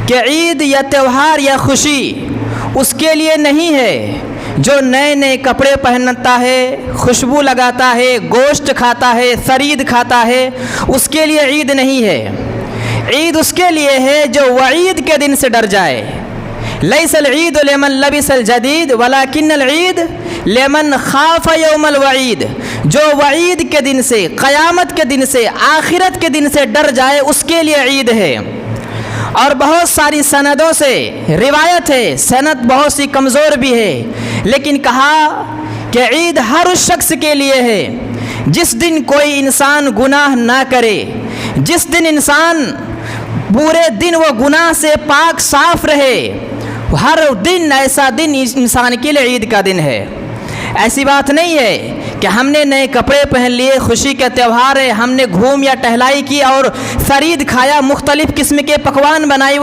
کہ عید یا تہوار یا خوشی اس کے لیے نہیں ہے جو نئے نئے کپڑے پہنتا ہے، خوشبو لگاتا ہے، گوشت کھاتا ہے، ثرید کھاتا ہے، اس کے لیے عید نہیں ہے۔ عید اس کے لیے ہے جو وعید کے دن سے ڈر جائے۔ لیس العید لمن لبس الجدید ولکن العید لمن خاف یوم الوعید، جو وعید کے دن سے، قیامت کے دن سے، آخرت کے دن سے ڈر جائے اس کے لیے عید ہے۔ اور بہت ساری سندوں سے روایت ہے، سند بہت سی کمزور بھی ہے، لیکن کہا کہ عید ہر اس شخص کے لیے ہے جس دن کوئی انسان گناہ نہ کرے، جس دن انسان پورے دن وہ گناہ سے پاک صاف رہے۔ ہر دن ایسا دن انسان کے لیے عید کا دن ہے۔ ایسی بات نہیں ہے کہ ہم نے نئے کپڑے پہن لیے، خوشی کا تہوار ہے، ہم نے گھوم یا ٹہلائی کی اور ثرید کھایا، مختلف قسم کے پکوان بنائی،